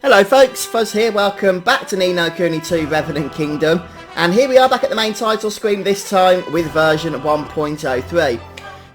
Hello folks, Fuzz here, welcome back to No Kuni II Revenant Kingdom, and here we are back at the main title screen, this time with version 1.03.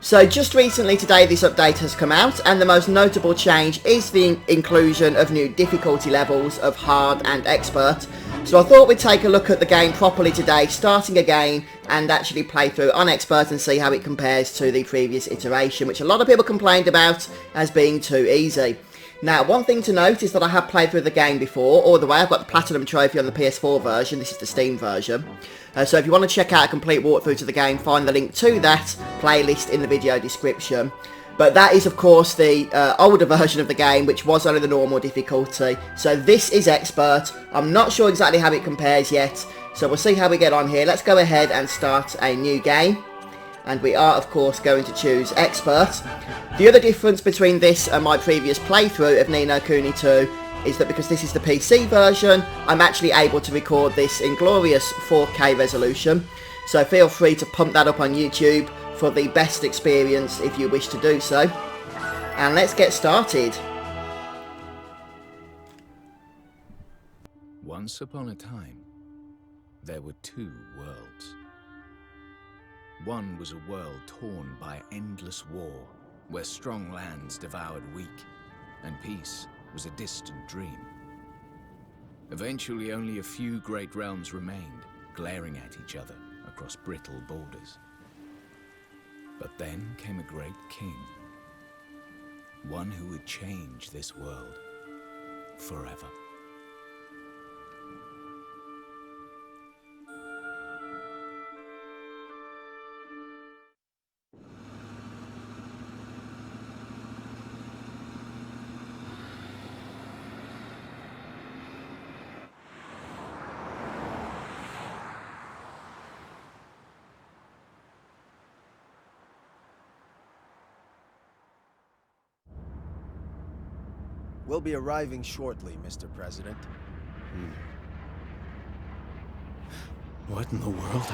So just recently today this update has come out, and the most notable change is the inclusion of new difficulty levels of Hard and Expert. So I thought we'd take a look at the game properly today, starting again and actually play through on Expert and see how it compares to the previous iteration, which a lot of people complained about as being too easy. Now, one thing to note is that I have played through the game before, all the way. I've got the Platinum Trophy on the PS4 version, this is the Steam version. So if you want to check out a complete walkthrough to the game, find the link to that playlist in the video description. But that is, of course, the older version of the game, which was only the normal difficulty. So this is Expert. I'm not sure exactly how it compares yet, so we'll see how we get on here. Let's go ahead and start a new game. And we are, of course, going to choose Expert. The other difference between this and my previous playthrough of No Kuni II is that because this is the PC version, I'm actually able to record this in glorious 4K resolution. So feel free to pump that up on YouTube for the best experience if you wish to do so. And let's get started. Once upon a time, there were two worlds. One was a world torn by endless war, where strong lands devoured weak, and peace was a distant dream. Eventually, only a few great realms remained, glaring at each other across brittle borders. But then came a great king, one who would change this world forever. We'll be arriving shortly, Mr. President. What in the world?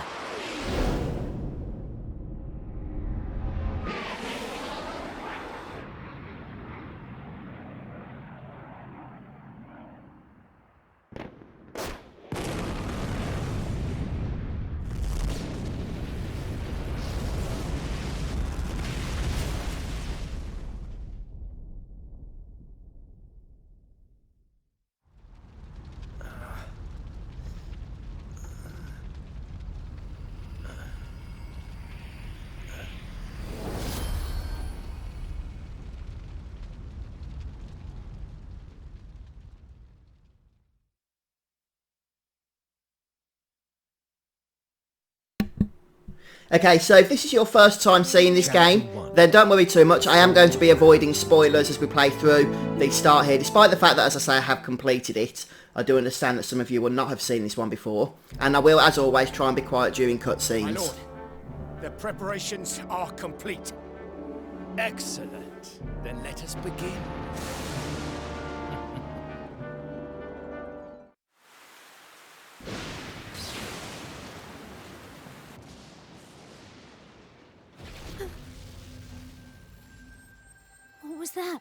Okay, so if this is your first time seeing this game, then don't worry too much. I am going to be avoiding spoilers as we play through the start here, despite the fact that, as I say, I have completed it. I do understand that some of you will not have seen this one before, and I will, as always, try and be quiet during cutscenes. My lord, the preparations are complete. Excellent. Then let us begin. What was that?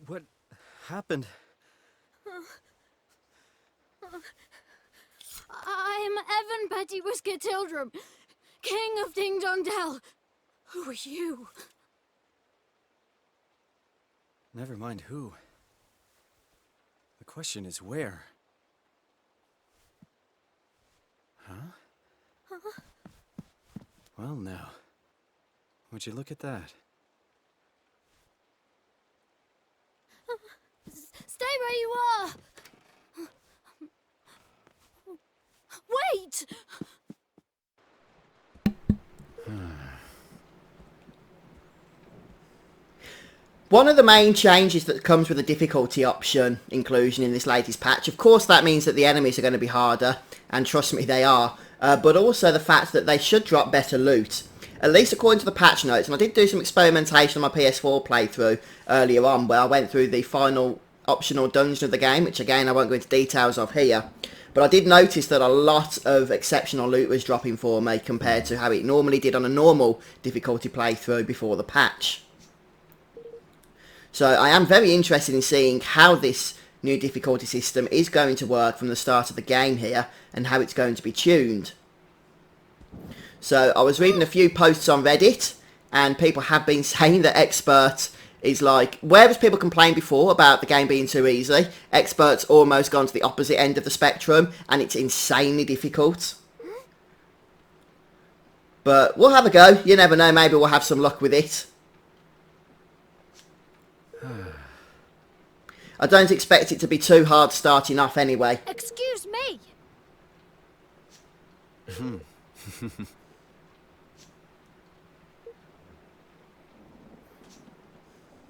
What happened? I'm Evan Petty Whisker Tildrum, King of Ding Dong Dell. Who are you? Never mind who. The question is where? Huh? Well now, would you look at that? Stay where you are! Wait! One of the main changes that comes with the difficulty option inclusion in this latest patch, of course that means that the enemies are going to be harder, and trust me they are, but also the fact that they should drop better loot. at least according to the patch notes, and I did do some experimentation on my PS4 playthrough earlier on, where I went through the final optional dungeon of the game, which again I won't go into details of here. But I did notice that a lot of exceptional loot was dropping for me compared to how it normally did on a normal difficulty playthrough before the patch. So I am very interested in seeing how this new difficulty system is going to work from the start of the game here, and how it's going to be tuned. So I was reading a few posts on Reddit, and people have been saying that Expert is like, whereas people complained before about the game being too easy, Expert's almost gone to the opposite end of the spectrum, and it's insanely difficult. But we'll have a go. You never know, maybe we'll have some luck with it. I don't expect it to be too hard starting off anyway. Excuse me.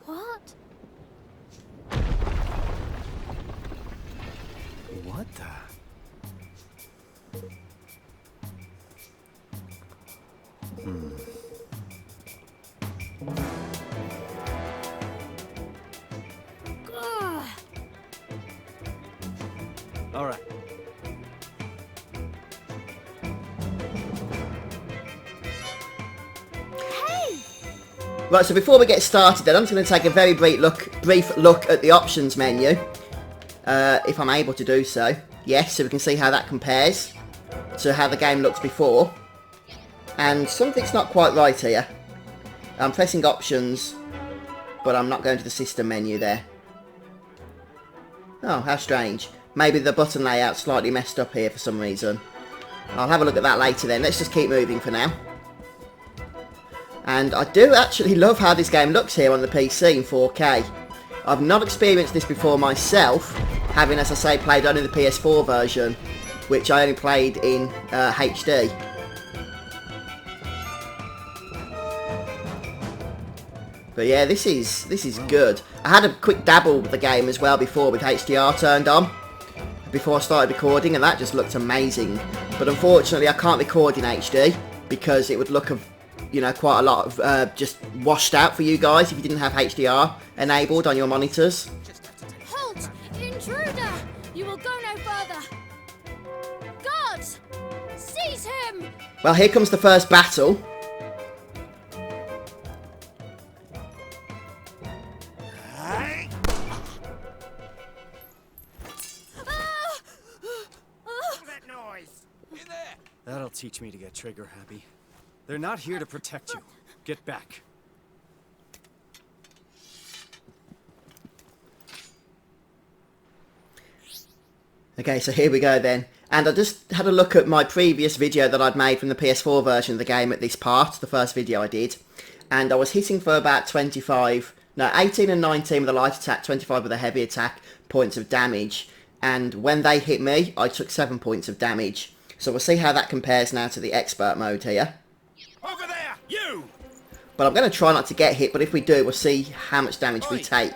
What? What the? Ugh. All right. Hey! Right, so before we get started then, I'm just going to take a very brief look at the options menu. If I'm able to do so. Yes, so we can see how that compares to how the game looked before. And something's not quite right here. I'm pressing options, but I'm not going to the system menu there. Oh, how strange. Maybe the button layout's slightly messed up here for some reason. I'll have a look at that later then. Let's just keep moving for now. And I do actually love how this game looks here on the PC in 4K. I've not experienced this before myself, having, as I say, played only the PS4 version, which I only played in HD. But yeah, this is good. I had a quick dabble with the game as well before with HDR turned on, before I started recording, and that just looked amazing. But unfortunately I can't record in HD, because it would look, you know, quite a lot of just washed out for you guys if you didn't have HDR enabled on your monitors. Halt! Intruder! You will go no further! Guards! Seize him! Well, here comes the first battle. That noise! In there! That'll teach me to get trigger happy. They're not here to protect you. Get back. Okay, so here we go then. And I just had a look at my previous video that I'd made from the PS4 version of the game at this part, the first video I did. And I was hitting for about 18 and 19 with a light attack, 25 with a heavy attack, points of damage. And when they hit me, I took 7 points of damage. So we'll see how that compares now to the expert mode here. Over there! You! But I'm going to try not to get hit, but if we do, we'll see how much damage we take.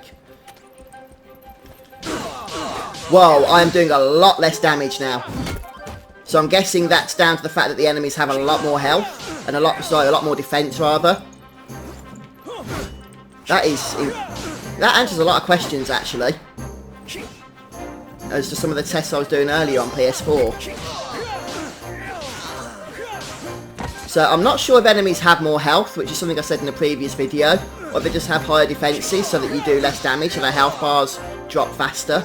Whoa, I am doing a lot less damage now. So I'm guessing that's down to the fact that the enemies have a lot more health, and a lot more defense rather. That answers a lot of questions actually, as to some of the tests I was doing earlier on PS4. So I'm not sure if enemies have more health, which is something I said in a previous video, or if they just have higher defences so that you do less damage and their health bars drop faster.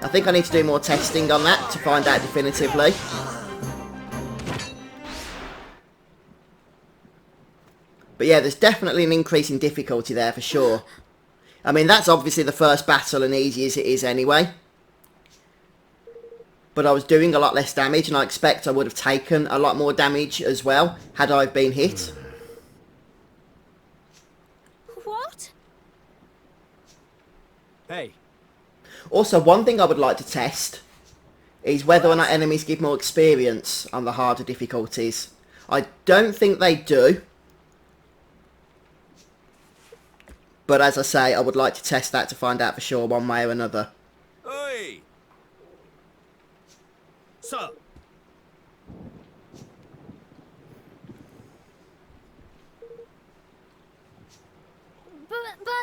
I think I need to do more testing on that to find out definitively. But yeah, there's definitely an increase in difficulty there for sure. I mean, that's obviously the first battle and easy as it is anyway. But I was doing a lot less damage, and I expect I would have taken a lot more damage as well had I been hit. What? Hey. Also, one thing I would like to test is whether or not enemies give more experience on the harder difficulties. I don't think they do. But as I say, I would like to test that to find out for sure one way or another. Oi! Sir.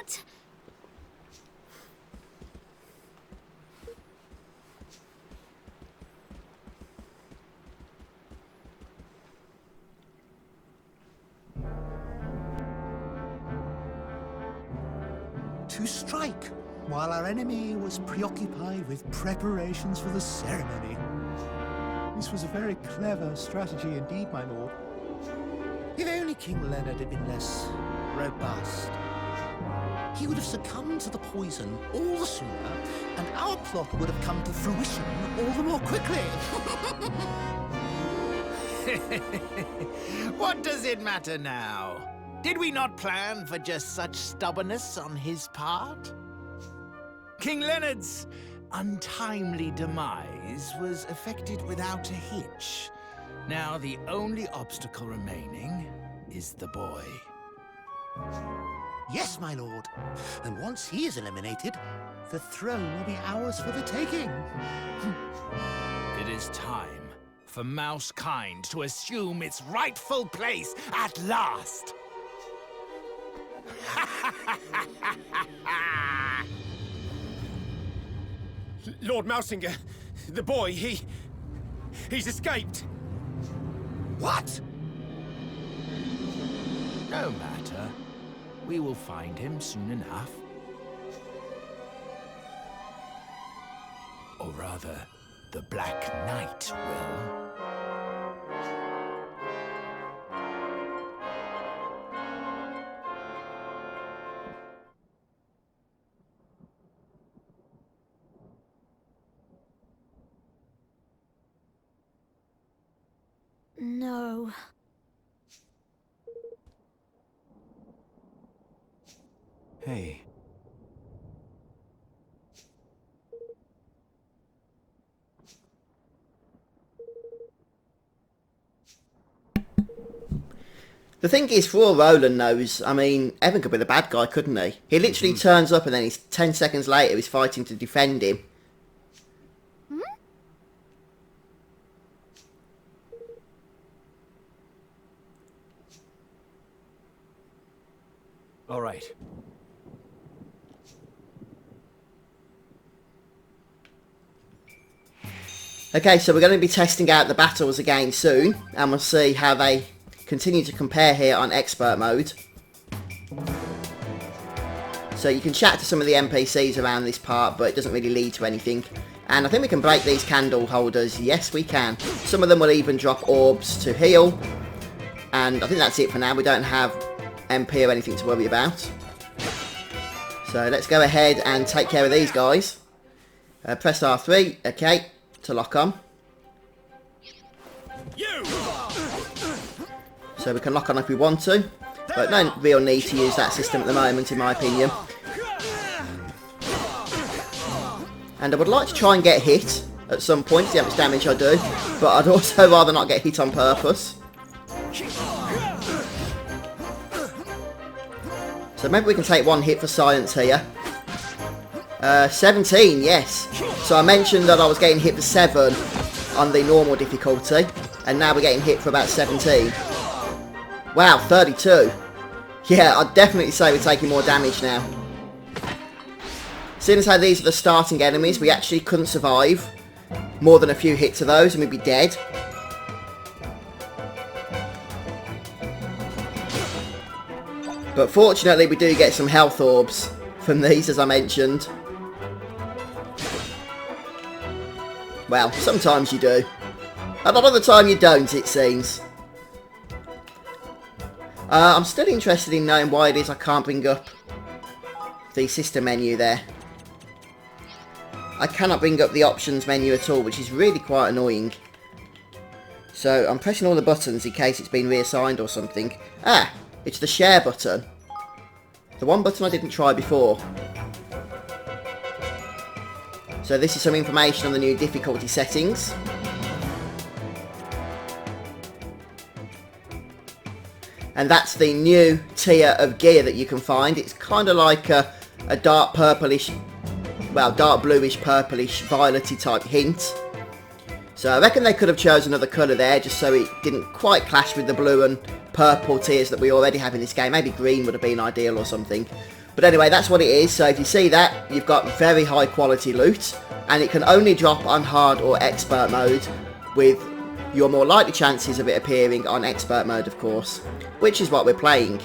What? To strike, while our enemy was preoccupied with preparations for the ceremony. This was a very clever strategy indeed, my lord. If only King Leonard had been less robust, he would have succumbed to the poison all the sooner, and our plot would have come to fruition all the more quickly. What does it matter now? Did we not plan for just such stubbornness on his part? King Leonard's untimely demise was effected without a hitch. Now the only obstacle remaining is the boy. Yes, my lord. And once he is eliminated, the throne will be ours for the taking. It is time for Mousekind to assume its rightful place at last. Lord Mousinger, the boy, he's escaped. What? No matter. We will find him soon enough. Or rather, the Black Knight will. No. Hey. The thing is, for all Roland knows, I mean, Evan could be the bad guy, couldn't he? He literally turns up and then he's 10 seconds later he's fighting to defend him. All right. Okay, so we're going to be testing out the battles again soon, and we'll see how they continue to compare here on expert mode. So you can chat to some of the NPCs around this part, but it doesn't really lead to anything. And I think we can break these candle holders. Yes, we can. Some of them will even drop orbs to heal. And I think that's it for now. We don't have MP or anything to worry about. So let's go ahead and take care of these guys. Press R3, okay, to lock on. So we can lock on if we want to, but no real need to use that system at the moment, in my opinion. And I would like to try and get hit at some point, see how much damage I do, but I'd also rather not get hit on purpose. So maybe we can take one hit for science here. 17, yes. So I mentioned that I was getting hit for 7 on the normal difficulty, and now we're getting hit for about 17. Wow, 32. Yeah, I'd definitely say we're taking more damage now. Seeing as how these are the starting enemies, we actually couldn't survive more than a few hits of those and we'd be dead. But fortunately we do get some health orbs from these, as I mentioned. Well, sometimes you do. A lot of the time you don't, it seems. I'm still interested in knowing why it is I can't bring up the system menu there. I cannot bring up the options menu at all, which is really quite annoying. So I'm pressing all the buttons in case it's been reassigned or something. Ah, it's the share button. The one button I didn't try before. So this is some information on the new difficulty settings. And that's the new tier of gear that you can find. It's kind of like a dark purplish, well, dark bluish, purplish, violety type hint. So I reckon they could have chosen another colour there just so it didn't quite clash with the blue and purple tiers that we already have in this game. Maybe green would have been ideal or something. But anyway, that's what it is. So if you see that, you've got very high quality loot, and it can only drop on hard or expert mode, with your more likely chances of it appearing on expert mode, of course, which is what we're playing.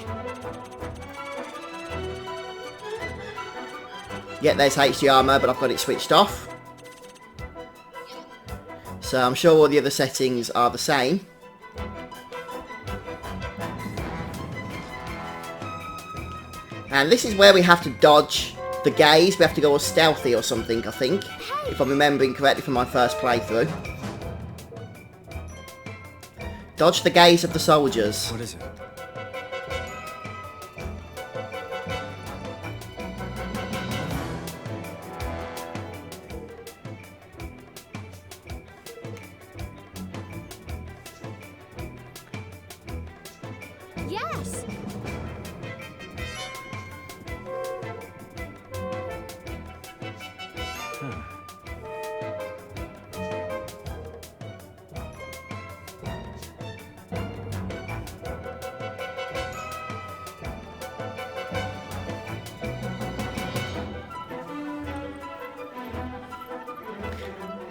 Yeah, there's HD armor, but I've got it switched off. So I'm sure all the other settings are the same. And this is where we have to dodge the gaze. We have to go all stealthy or something, I think, if I'm remembering correctly from my first playthrough. Dodge the gaze of the soldiers. What is it? Yes.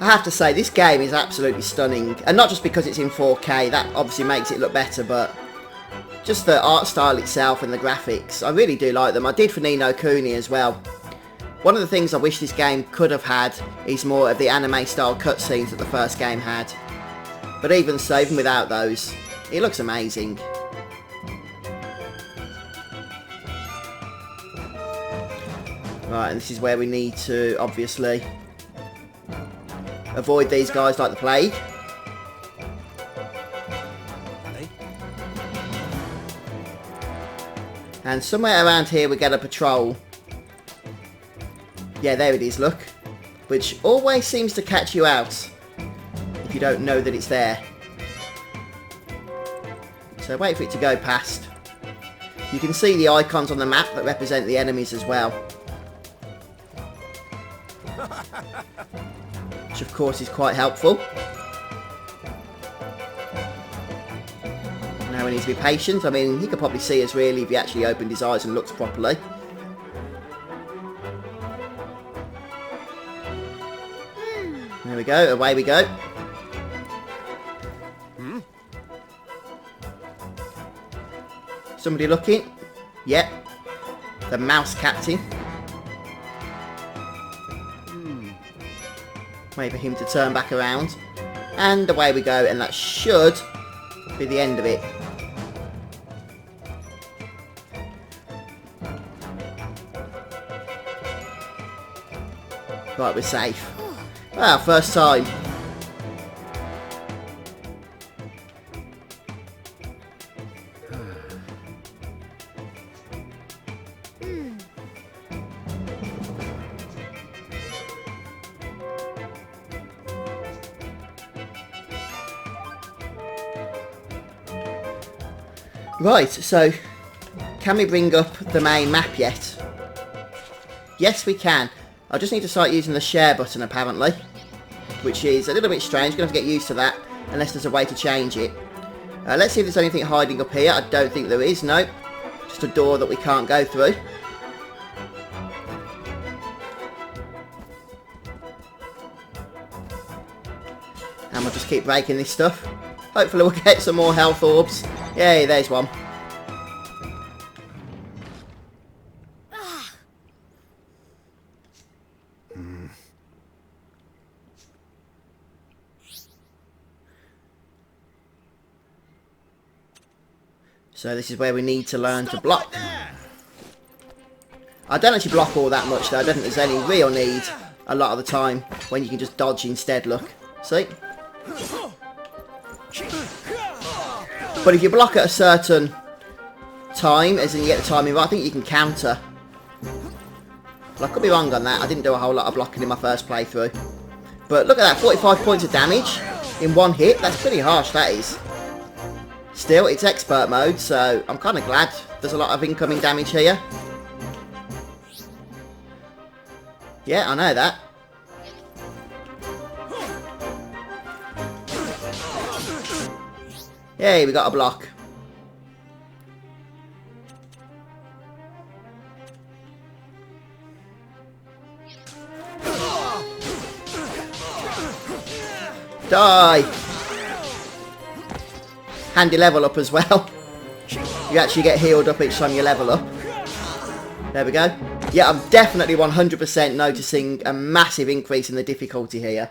I have to say, this game is absolutely stunning, and not just because it's in 4K, that obviously makes it look better, but just the art style itself and the graphics, I really do like them. I did for No Kuni as well. One of the things I wish this game could have had is more of the anime style cutscenes that the first game had, but even so, even without those, it looks amazing. Right, and this is where we need to obviously avoid these guys like the plague. And somewhere around here we get a patrol. Yeah, there it is, look. Which always seems to catch you out if you don't know that it's there. So wait for it to go past. You can see the icons on the map that represent the enemies as well. Which of course is quite helpful. Now we need to be patient. I mean, he could probably see us really if he actually opened his eyes and looked properly. There we go, away we go. Somebody looking? Yep. The mouse captain. Wait for him to turn back around. And away we go, and that should be the end of it. Right, we're safe. Well, first time. Right, so can we bring up the main map yet? Yes, we can. I just need to start using the share button apparently, which is a little bit strange. Going to have to get used to that unless there's a way to change it. Let's see if there's anything hiding up here. I don't think there is, no. Just a door that we can't go through. And we'll just keep breaking this stuff. Hopefully we'll get some more health orbs. Yay, there's one. So this is where we need to learn to block. I don't actually block all that much though. I don't think there's any real need a lot of the time when you can just dodge instead, look. See? But if you block at a certain time, as in you get the timing right, I think you can counter. But I could be wrong on that. I didn't do a whole lot of blocking in my first playthrough. But look at that, 45 points of damage in one hit. That's pretty harsh, that is. Still, it's expert mode, so I'm kind of glad there's a lot of incoming damage here. Yeah, I know that. Yay, we got a block. Die! Handy level up as well. You actually get healed up each time you level up. There we go. Yeah, I'm definitely 100% noticing a massive increase in the difficulty here.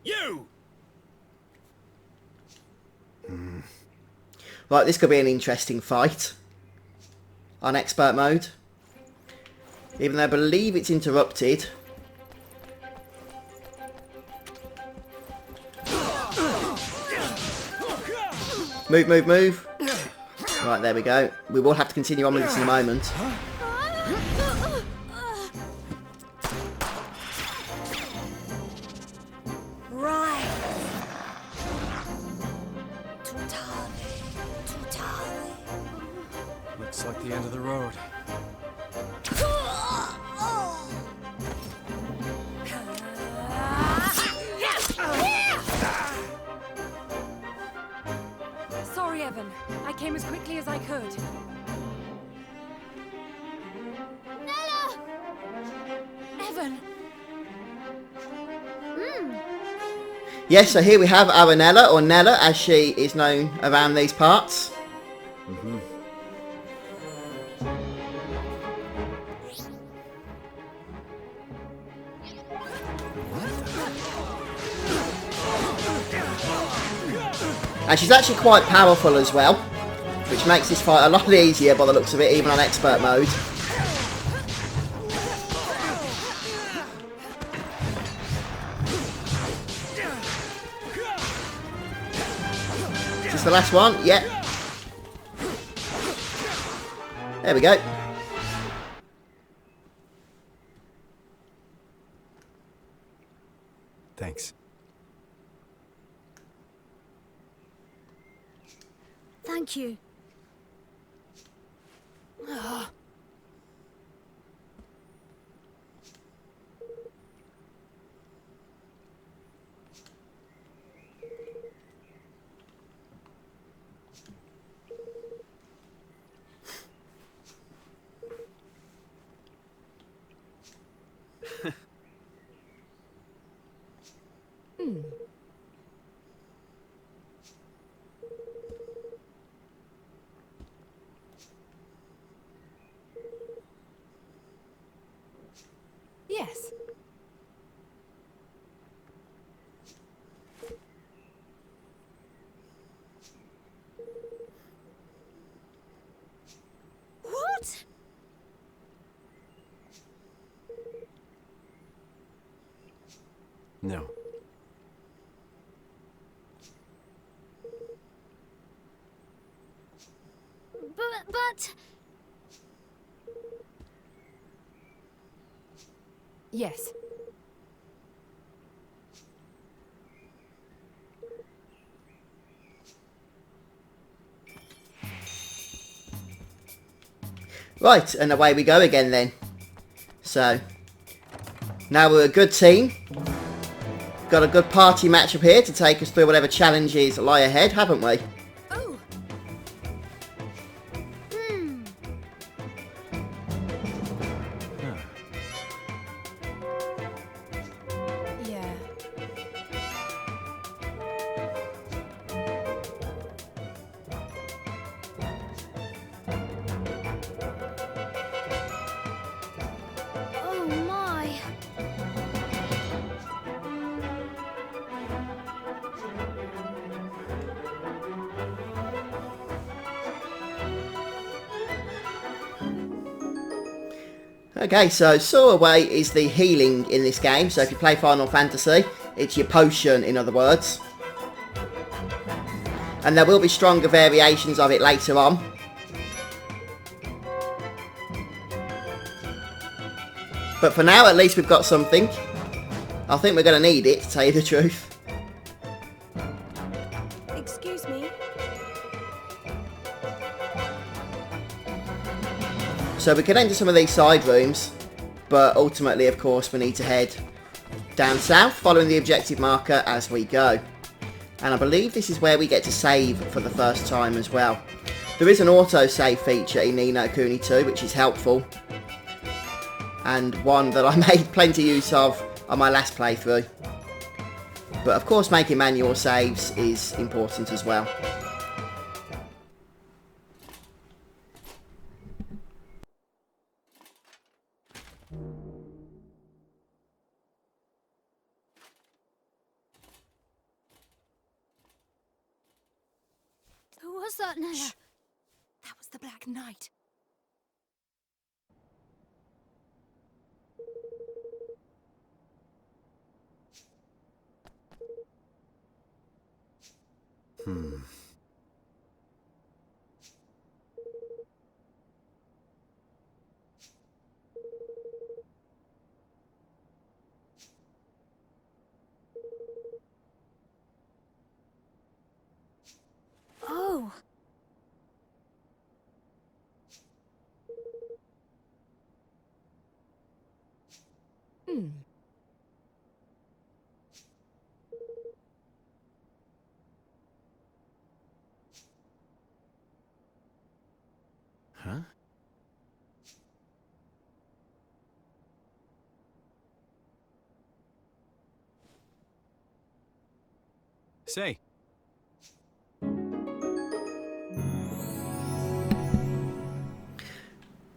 You! Right, this could be an interesting fight. On expert mode. Even though I believe it's interrupted. Move, move, move. Right, there we go. We will have to continue on with this in a moment. Right. Looks like the end of the road. Sorry, Evan. I came as quickly as I could. Nella! Evan! Yes, so here we have our Nella, or Nella as she is known around these parts. And she's actually quite powerful as well, which makes this fight a lot easier by the looks of it, even on expert mode. Is this the last one? Yeah. There we go. Thanks. Thank you. Yes. What? No. But... Yes. Right, and away we go again then. So, now we're a good team. Got a good party matchup here to take us through whatever challenges lie ahead, haven't we? Oh. Yeah. Oh my. Okay, so Soar Away is the healing in this game. So if you play Final Fantasy, it's your potion, in other words. And there will be stronger variations of it later on. But for now, at least we've got something. I think we're going to need it, to tell you the truth. Excuse me. So we can enter some of these side rooms, but ultimately, of course, we need to head down south, following the objective marker as we go. And I believe this is where we get to save for the first time as well. There is an auto-save feature in Ni no Kuni 2, which is helpful. And one that I made plenty use of on my last playthrough. But of course making manual saves is important as well. Who was that, Nella? That was the Black Knight. Oh. Huh? Say.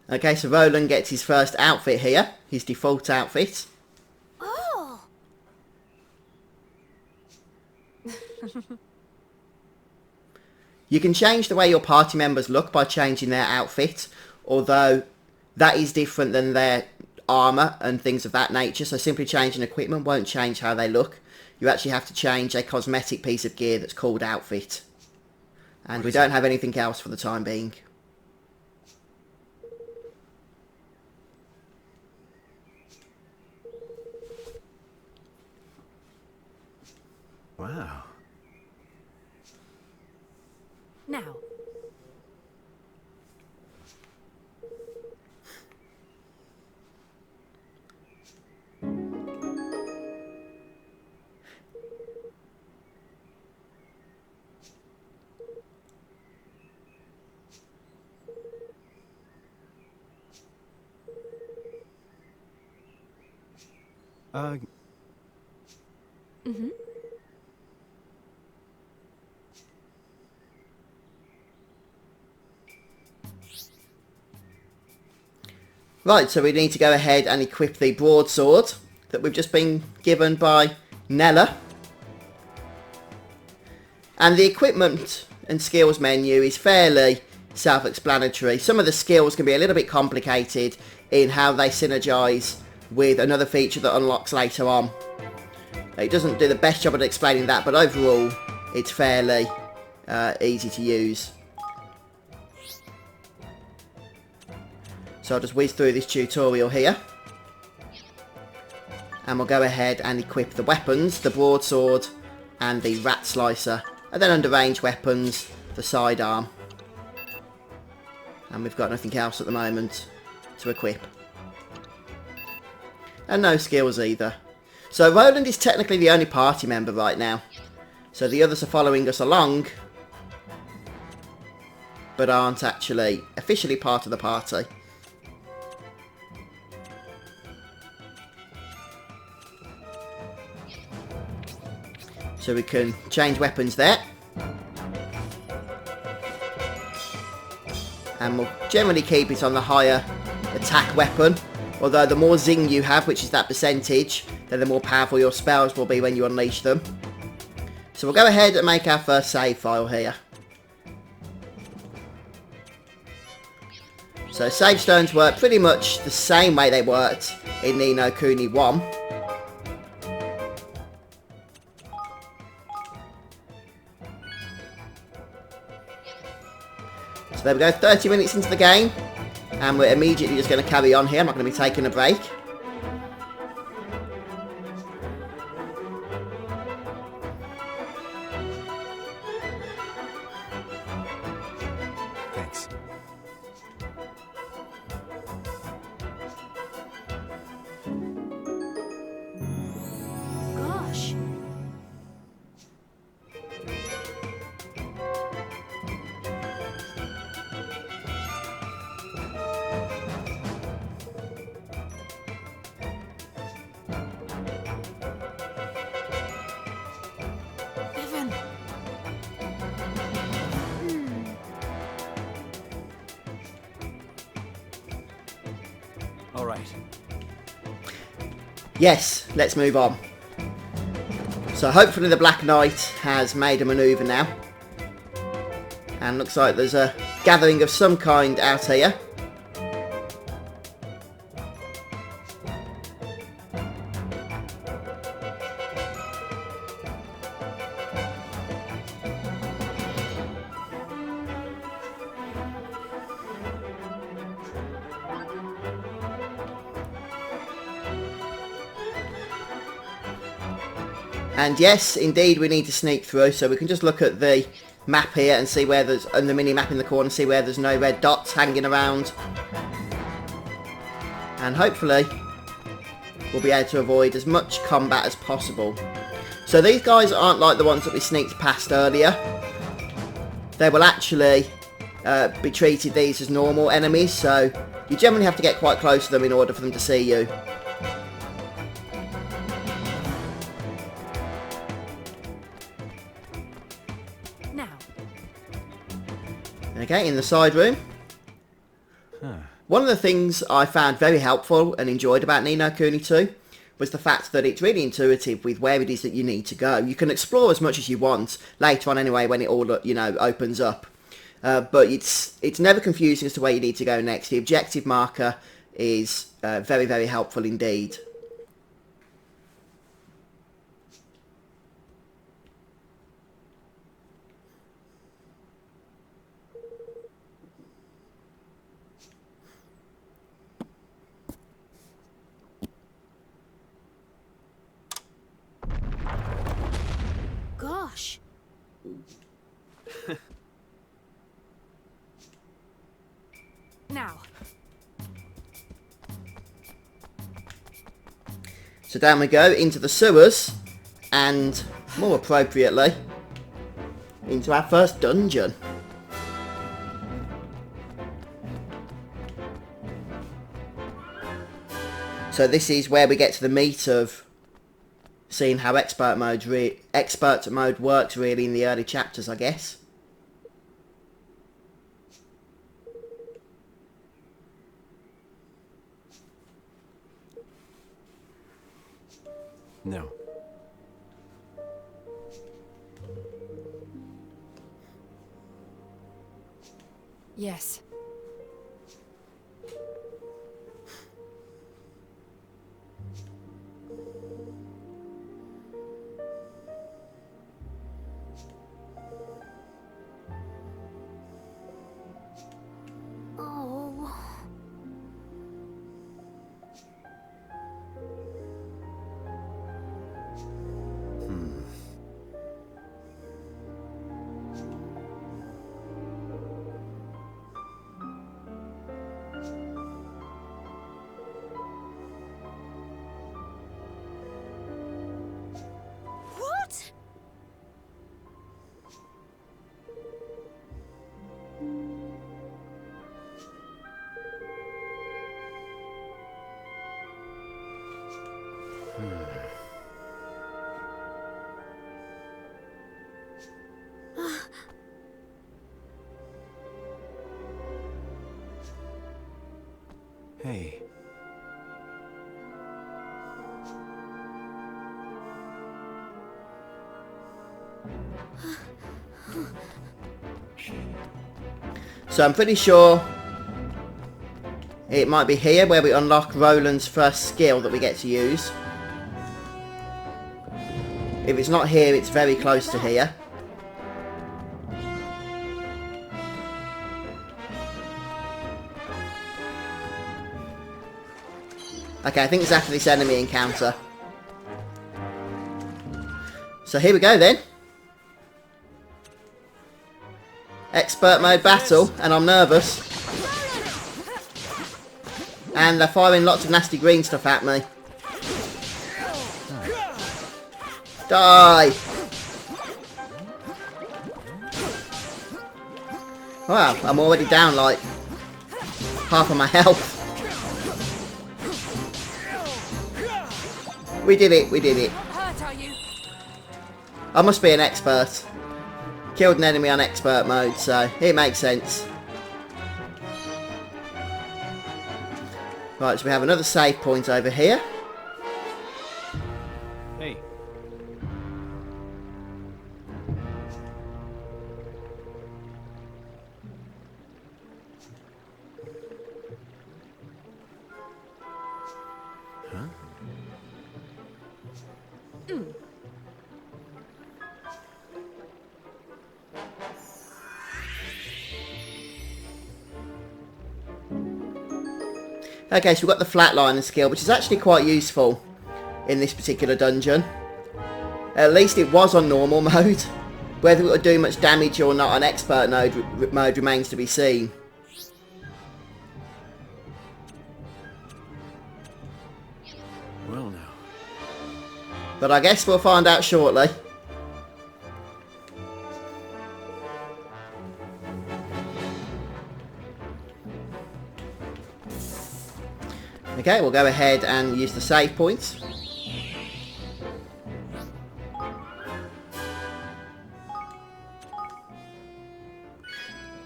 Okay, so Roland gets his first outfit here, his default outfit. Oh. You can change the way your party members look by changing their outfit, although that is different than their armour and things of that nature, so simply changing equipment won't change how they look. You actually have to change a cosmetic piece of gear that's called outfit. And we don't have anything else for the time being. Wow. Now. Mm-hmm. Right, so we need to go ahead and equip the broadsword that we've just been given by Nella. And the equipment and skills menu is fairly self-explanatory. Some of the skills can be a little bit complicated in how they synergise with another feature that unlocks later on. It doesn't do the best job at explaining that, but overall it's fairly easy to use. So I'll just whiz through this tutorial here. And we'll go ahead and equip the weapons, the broadsword and the rat slicer. And then under range weapons, the sidearm. And we've got nothing else at the moment to equip. And no skills either. So Roland is technically the only party member right now. So the others are following us along, but aren't actually officially part of the party. So we can change weapons there. And we'll generally keep it on the higher attack weapon. Although the more zing you have, which is that percentage, then the more powerful your spells will be when you unleash them. So we'll go ahead and make our first save file here. So save stones work pretty much the same way they worked in No Kuni 1. So there we go, 30 minutes into the game, and we're immediately just going to carry on here. I'm not going to be taking a break. Thanks. Gosh. Alright. Yes, let's move on. So hopefully the Black Knight has made a manoeuvre now. And looks like there's a gathering of some kind out here. And yes, indeed, we need to sneak through, so we can just look at the map here and see where there's, and the mini map in the corner, see where there's no red dots hanging around. And hopefully, we'll be able to avoid as much combat as possible. So these guys aren't like the ones that we sneaked past earlier. They will actually be treated these as normal enemies, so you generally have to get quite close to them in order for them to see you. Okay, in the side room. One of the things I found very helpful and enjoyed about No Kuni II was the fact that it's really intuitive with where it is that you need to go. You can explore as much as you want later on anyway when it all, you know, opens up. But it's never confusing as to where you need to go next. The objective marker is very, very helpful indeed. Gosh. Now. So down we go into the sewers, and more appropriately, into our first dungeon. So this is where we get to the meat of seeing how expert mode works really in the early chapters, I guess. No. Yes. Oh. What? Hey. So I'm pretty sure it might be here where we unlock Roland's first skill that we get to use. If it's not here, it's very close to here. Okay, I think it's after this enemy encounter. So here we go then. Expert mode battle, and I'm nervous. And they're firing lots of nasty green stuff at me. Die! Wow, I'm already down like half of my health. We did it, we did it. Hurt, are you? I must be an expert. Killed an enemy on expert mode, so it makes sense. Right, so we have another save point over here. Hey. Huh? Okay, so we've got the flatliner skill, which is actually quite useful in this particular dungeon. At least it was on normal mode. Whether it would do much damage or not on expert mode remains to be seen. Well now. But I guess we'll find out shortly. Okay, we'll go ahead and use the save points.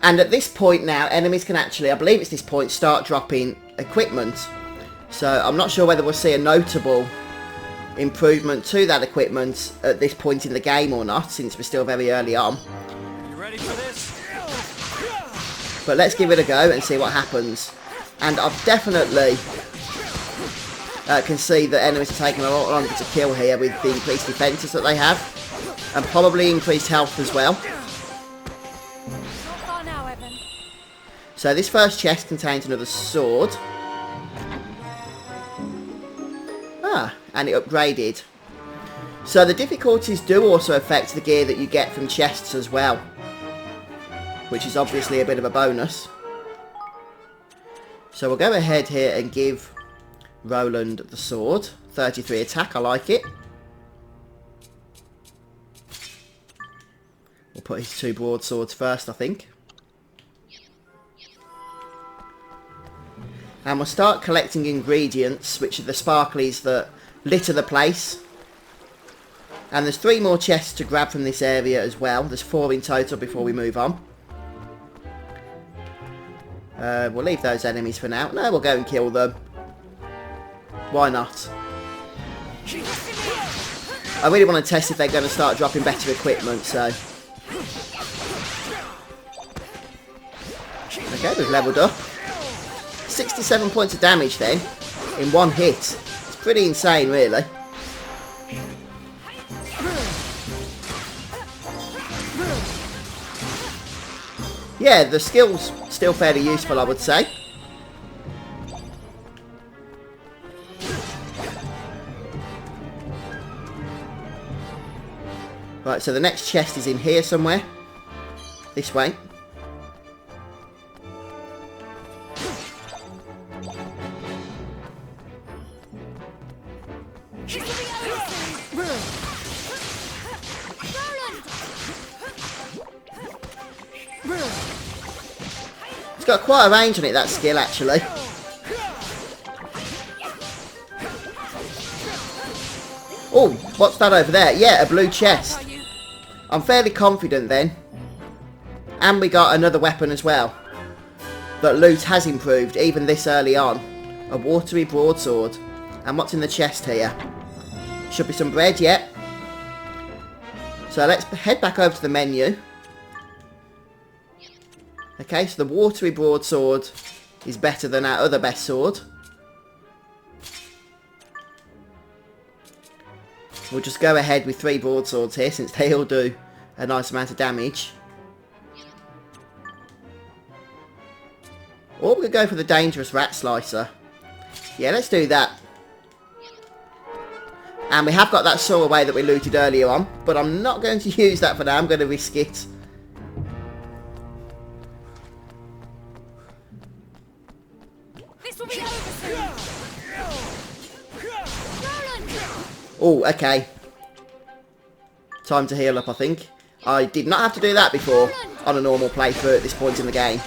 And at this point now, enemies can actually, I believe it's this point, start dropping equipment. So I'm not sure whether we'll see a notable improvement to that equipment at this point in the game or not, since we're still very early on. You ready for this? But let's give it a go and see what happens. And I've definitely can see that enemies are taking a lot longer to kill here with the increased defences that they have. And probably increased health as well. Not far now, Evan. So this first chest contains another sword. Ah, and it upgraded. So the difficulties do also affect the gear that you get from chests as well. Which is obviously a bit of a bonus. So we'll go ahead here and give Roland the sword. 33 attack, I like it. We'll put his 2 broadswords first, I think. And we'll start collecting ingredients, which are the sparklies that litter the place. And there's 3 more chests to grab from this area as well. There's 4 in total before we move on. We'll leave those enemies for now. No, we'll go and kill them. Why not? I really want to test if they're going to start dropping better equipment, so... Okay, we've leveled up. 67 points of damage then, in one hit. It's pretty insane, really. Yeah, the skill's still fairly useful, I would say. Right, so the next chest is in here somewhere. This way. It's got quite a range on it, that skill, actually. Oh, what's that over there? Yeah, a blue chest. I'm fairly confident then. And we got another weapon as well. That loot has improved, even this early on. A Watery Broadsword. And what's in the chest here? Should be some bread, yeah. So let's head back over to the menu. Okay, so the Watery Broadsword is better than our other best sword. We'll just go ahead with 3 broadswords here, since they all do a nice amount of damage. Or we could go for the dangerous rat slicer. Yeah, let's do that. And we have got that saw away that we looted earlier on, but I'm not going to use that for now. I'm going to risk it. This will be over soon. Oh, okay. Time to heal up, I think. I did not have to do that before on a normal playthrough at this point in the game.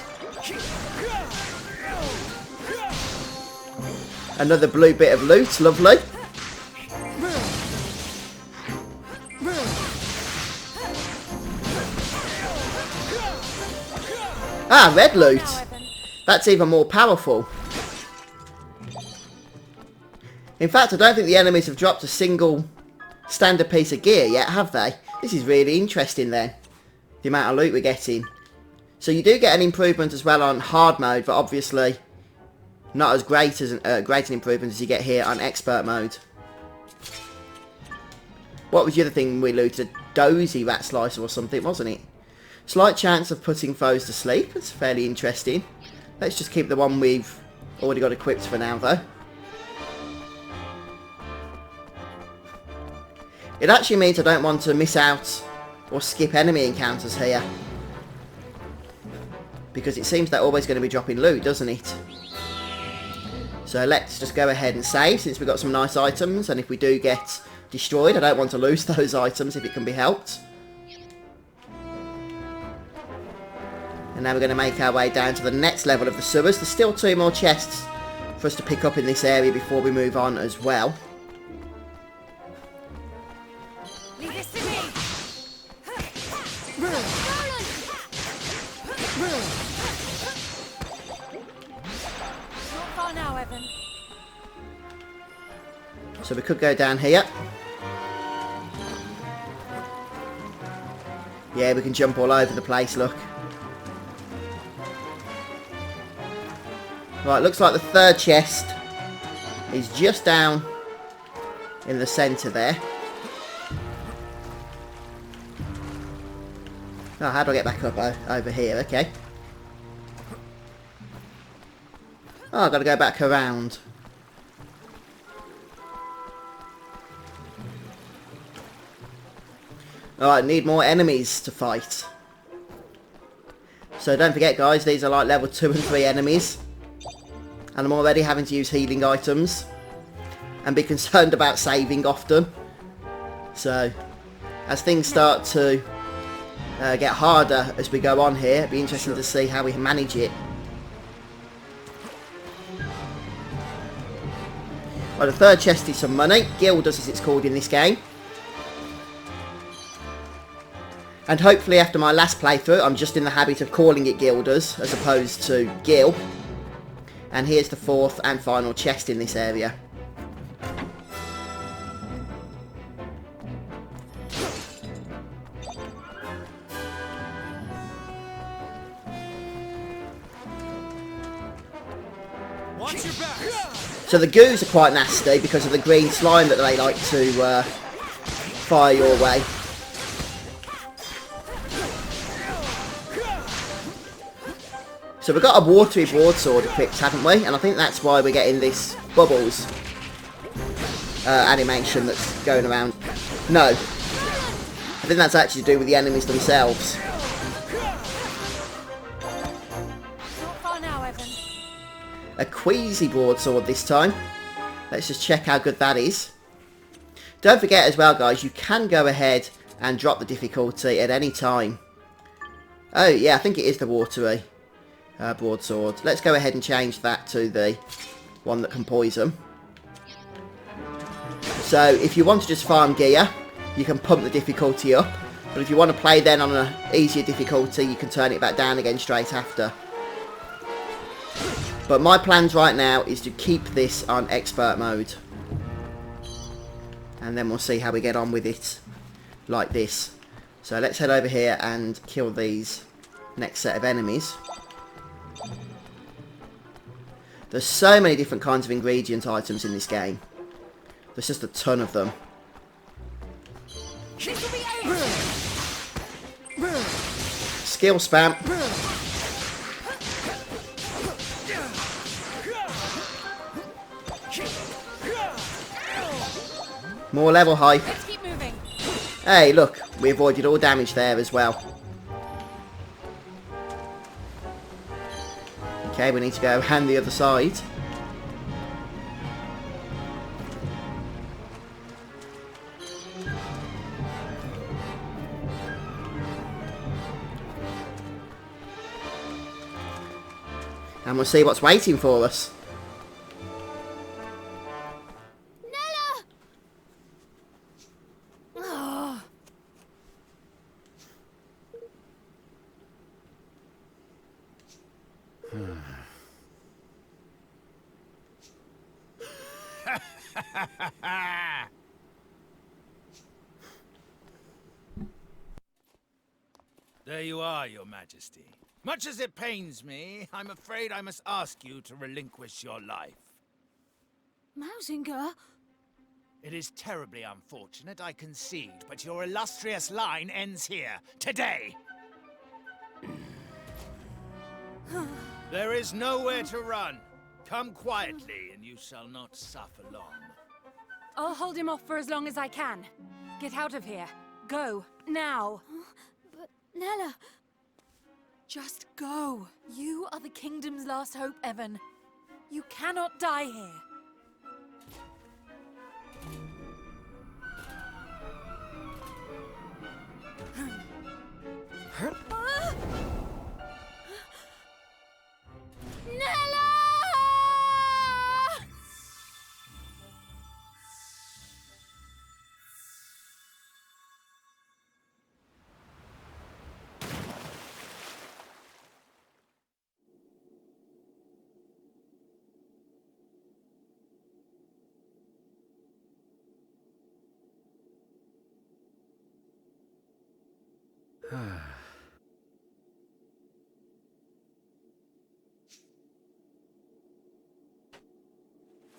Another blue bit of loot, lovely. Ah, red loot. That's even more powerful. In fact, I don't think the enemies have dropped a single standard piece of gear yet, have they? This is really interesting then, the amount of loot we're getting. So you do get an improvement as well on hard mode, but obviously not as great as great an improvement as you get here on expert mode. What was the other thing we looted? A dozy rat slicer or something, wasn't it? Slight chance of putting foes to sleep. It's fairly interesting. Let's just keep the one we've already got equipped for now, though. It actually means I don't want to miss out or skip enemy encounters here, because it seems they're always going to be dropping loot, doesn't it? So let's just go ahead and save, since we've got some nice items, and if we do get destroyed, I don't want to lose those items if it can be helped. And now we're going to make our way down to the next level of the sewers. There's still 2 more chests for us to pick up in this area before we move on as well. Leave this to me. Not far now, Evan. So we could go down here. Yeah, we can jump all over the place, look. Right, looks like the 3rd chest is just down in the centre there. Oh, how do I get back up over here? Okay. Oh, I've got to go back around. Alright, need more enemies to fight. So don't forget, guys, these are like level 2 and 3 enemies. And I'm already having to use healing items and be concerned about saving often. So as things start to get harder as we go on here, it'll be interesting to see how we manage it. Well, the 3rd chest is some money. Guilders, as it's called in this game. And hopefully after my last playthrough, I'm just in the habit of calling it Guilders as opposed to Gil. And here's the 4th and final chest in this area. Watch your back. So the goos are quite nasty because of the green slime that they like to fire your way. So we've got a Watery Broadsword equipped, haven't we? And I think that's why we're getting this bubbles animation that's going around. No. I think that's actually to do with the enemies themselves. Not far now, Evan. A Queasy Broadsword this time. Let's just check how good that is. Don't forget as well, guys, you can go ahead and drop the difficulty at any time. Oh, yeah, I think it is the Watery Broadsword. Let's go ahead and change that to the one that can poison. So if you want to just farm gear, you can pump the difficulty up, but if you want to play then on an easier difficulty, you can turn it back down again straight after. But my plans right now is to keep this on expert mode, and then we'll see how we get on with it like this. So let's head over here and kill these next set of enemies. There's so many different kinds of ingredient items in this game. There's just a ton of them. Skill spam. More level high. Let's keep moving. Hey, look, we avoided all damage there as well. Okay, we need to go around the other side. And we'll see what's waiting for us. Nella! Oh. you are, Your Majesty. Much as it pains me, I'm afraid I must ask you to relinquish your life. Mausinger? It is terribly unfortunate, I concede, but your illustrious line ends here, today. There is nowhere to run. Come quietly, and you shall not suffer long. I'll hold him off for as long as I can. Get out of here. Go. Now. But, Nella... Just go. You are the kingdom's last hope, Evan. You cannot die here.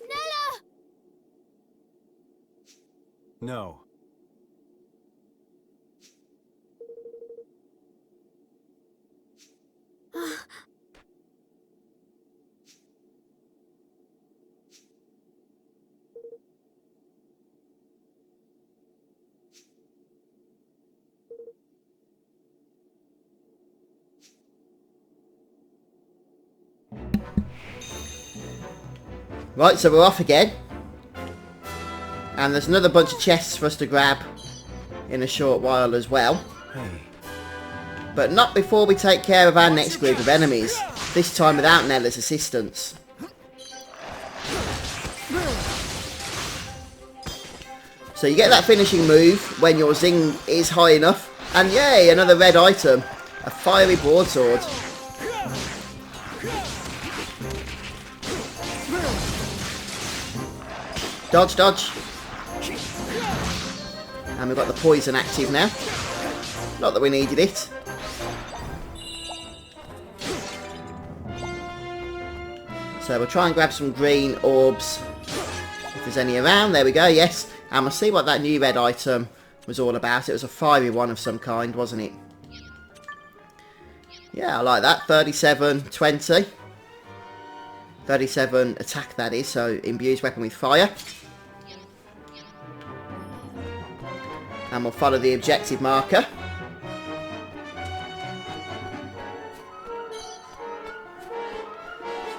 Nella! Nella! No. Right, so we're off again. And there's another bunch of chests for us to grab in a short while as well. Hey. But not before we take care of our next group of enemies. This time without Nella's assistance. So you get that finishing move when your zing is high enough. And yay, another red item. A fiery broadsword. Dodge, dodge. And we've got the poison active now. Not that we needed it. So we'll try and grab some green orbs. If there's any around. There we go, yes. And we'll see what that new red item was all about. It was a fiery one of some kind, wasn't it? Yeah, I like that. 37, 20. 37 attack, that is. So imbues weapon with fire. And we'll follow the objective marker.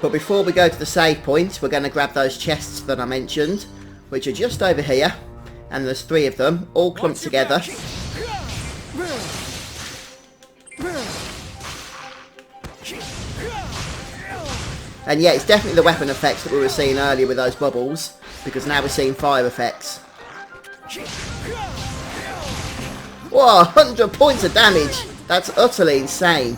But before we go to the save point, we're going to grab those chests that I mentioned, which are just over here. And there's 3 of them, all clumped together. And yeah, it's definitely the weapon effects that we were seeing earlier with those bubbles, because now we're seeing fire effects. Whoa, 100 points of damage! That's utterly insane.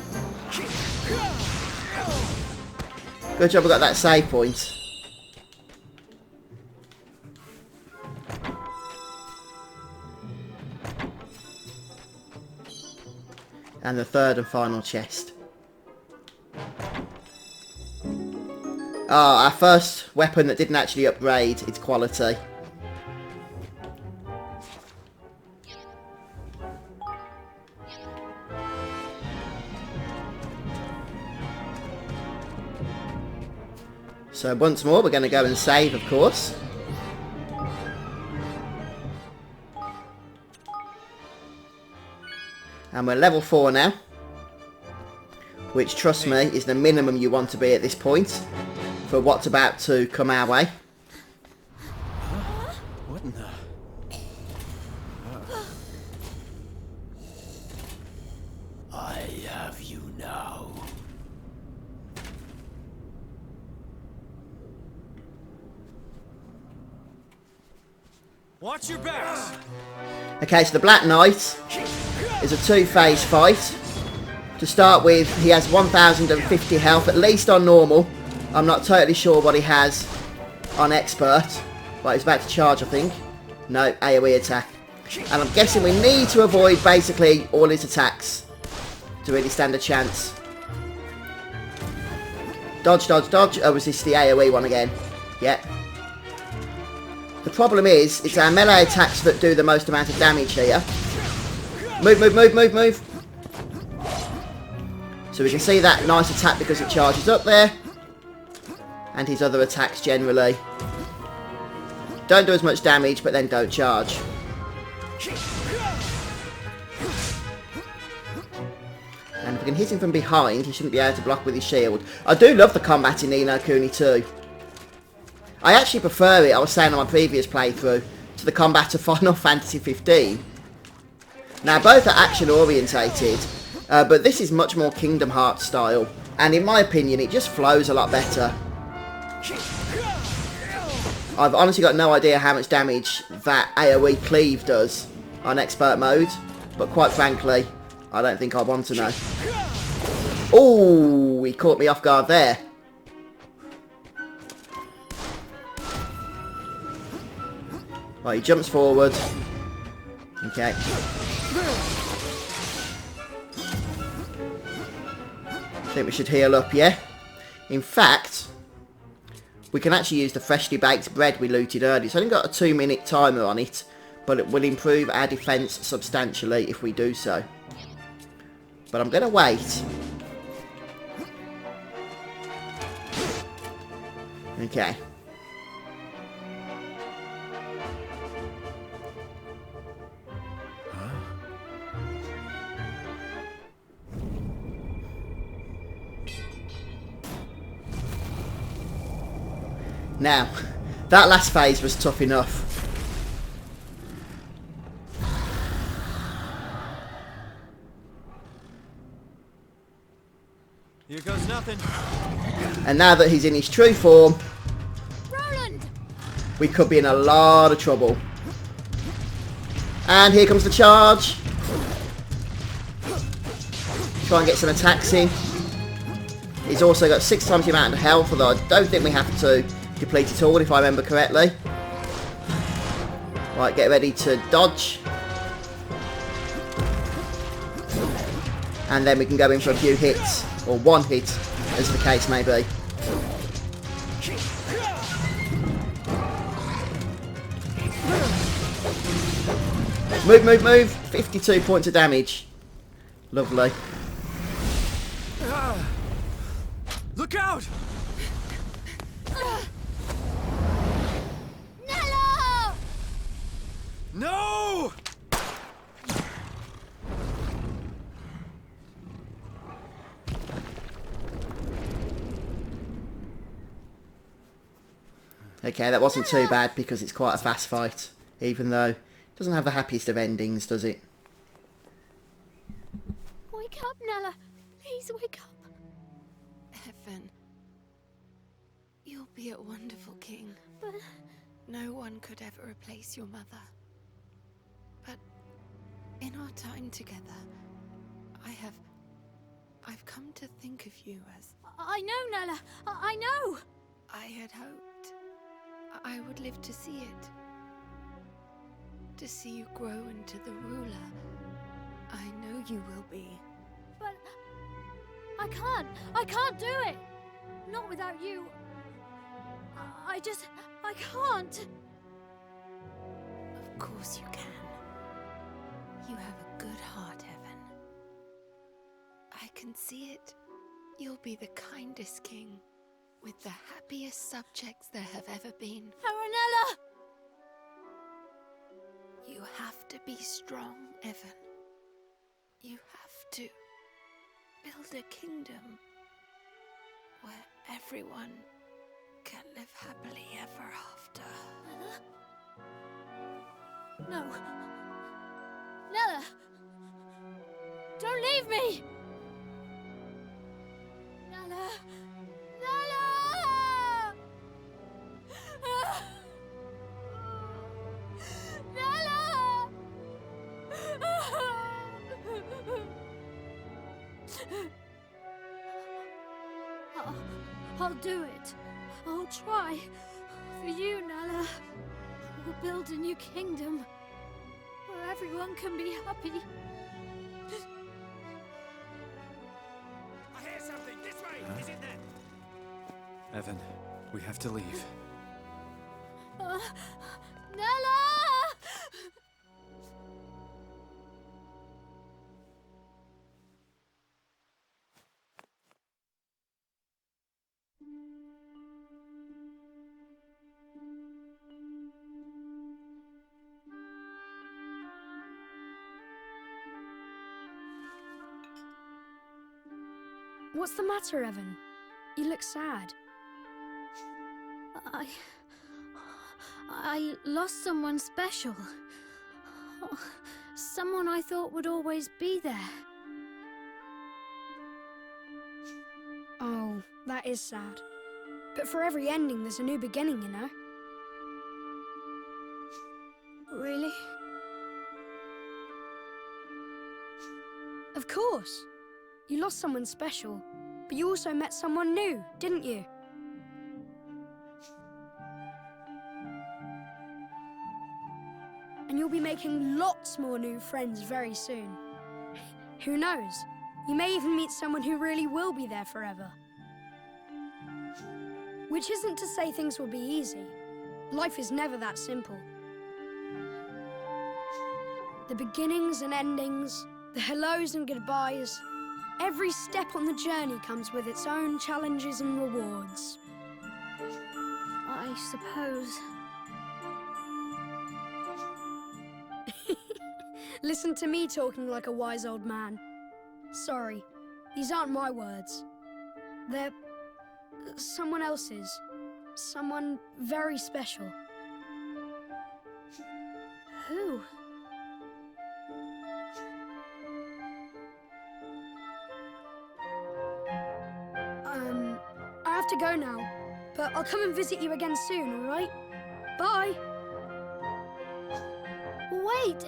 Good job we got that save point. And the third and final chest. Ah, our first weapon that didn't actually upgrade its quality. So once more, we're going to go and save, of course. And we're level 4 now. Which, trust me, is the minimum you want to be at this point for what's about to come our way. What in the... I have you now. Watch your backs! Okay, so the Black Knight is a 2-phase fight. To start with, he has 1050 health, at least on normal. I'm not totally sure what he has on expert, but he's about to charge, I think. No, AoE attack. And I'm guessing we need to avoid basically all his attacks to really stand a chance. Dodge, dodge, dodge. Oh, was this the AoE one again? Yeah. The problem is, it's our melee attacks that do the most amount of damage here. Move, move, move, move, move. So we can see that nice attack because it charges up there. And his other attacks generally don't do as much damage, but then don't charge. And if we can hit him from behind, he shouldn't be able to block with his shield. I do love the combat in No Kuni II. I actually prefer it, I was saying on my previous playthrough, to the combat of Final Fantasy 15. Now, both are action orientated, but this is much more Kingdom Hearts style. And in my opinion, it just flows a lot better. I've honestly got no idea how much damage that AoE cleave does on expert mode, but quite frankly, I don't think I want to know. Oh, he caught me off guard there. Right, he jumps forward. Okay. I think we should heal up, yeah? In fact, we can actually use the freshly baked bread we looted earlier. It's only got a 2-minute timer on it, but it will improve our defence substantially if we do so. But I'm going to wait. Okay. Now, that last phase was tough enough. Here goes nothing. And now that he's in his true form, Roland! we could be in a lot of trouble. And here comes the charge. Try and get some attacks in. He's also got 6 times the amount of health, although I don't think we have to deplete it all, if I remember correctly. Right, get ready to dodge. And then we can go in for a few hits, or one hit, as the case may be. Move, move, move! 52 points of damage. Lovely. Look out! Nella! No! Okay, that wasn't too bad because it's quite a fast fight, even though it doesn't have the happiest of endings, does it? Wake up, Nella. Please wake up. Evan, you'll be a wonderful king. But No one could ever replace your mother. But in our time together, I've come to think of you as... I know, Nella. I know. I had hoped I would live to see it. To see you grow into the ruler I know you will be. But I can't do it. Not without you. I can't. Of course you can. You have a good heart, Evan. I can see it. You'll be the kindest king, with the happiest subjects there have ever been. Aranella! You have to be strong, Evan. You have to build a kingdom where everyone can live happily ever after. No. Nella! Don't leave me! Nella! Nella! Nella! I'll do it. I'll try. For you, Nella. We'll build a new kingdom where everyone can be happy. Evan, we have to leave. Nella! What's the matter, Evan? You look sad. I lost someone special. Someone I thought would always be there. Oh, that is sad. But for every ending, there's a new beginning, you know? Really? Of course. You lost someone special, but you also met someone new, didn't you? And you'll be making lots more new friends very soon. Who knows? You may even meet someone who really will be there forever. Which isn't to say things will be easy. Life is never that simple. The beginnings and endings, the hellos and goodbyes, every step on the journey comes with its own challenges and rewards. I suppose. Listen to me talking like a wise old man. Sorry, these aren't my words. They're someone else's. Someone very special. Who? I have to go now, but I'll come and visit you again soon, all right? Bye! Wait!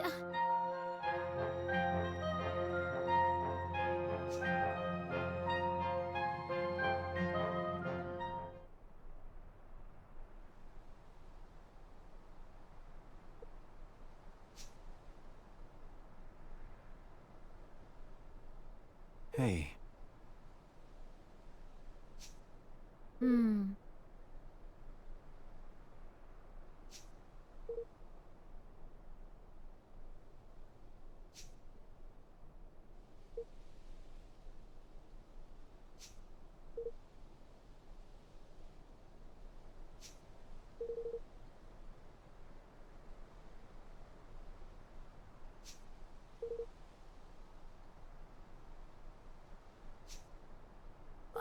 Hey.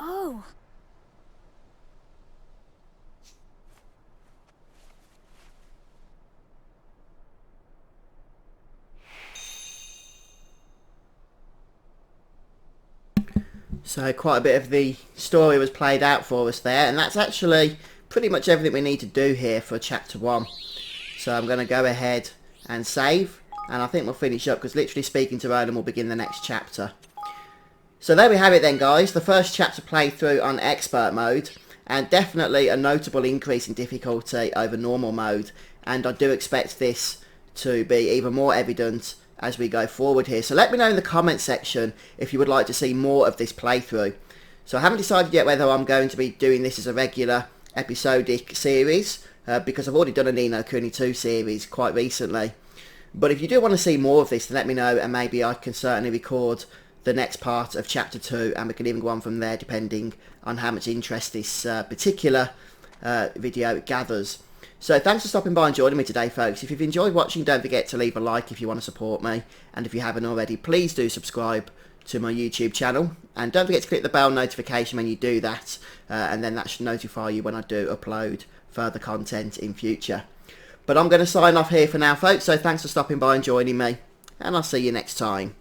Oh. So quite a bit of the story was played out for us there, and that's actually pretty much everything we need to do here for chapter 1. So I'm going to go ahead and save, and I think we'll finish up, because literally speaking to Roland will begin the next chapter. So there we have it then, guys, the first chapter playthrough on expert mode, and definitely a notable increase in difficulty over normal mode, and I do expect this to be even more evident as we go forward here. So let me know in the comment section if you would like to see more of this playthrough. So I haven't decided yet whether I'm going to be doing this as a regular episodic series, because I've already done a No Kuni II series quite recently. But if you do want to see more of this, then let me know, and maybe I can certainly record the next part of chapter 2, and we can even go on from there depending on how much interest this particular video gathers. So thanks for stopping by and joining me today, folks. If you've enjoyed watching, don't forget to leave a like if you want to support me, and if you haven't already, please do subscribe to my YouTube channel, and don't forget to click the bell notification when you do that, and then that should notify you when I do upload further content in future. But I'm going to sign off here for now, folks, so thanks for stopping by and joining me, and I'll see you next time.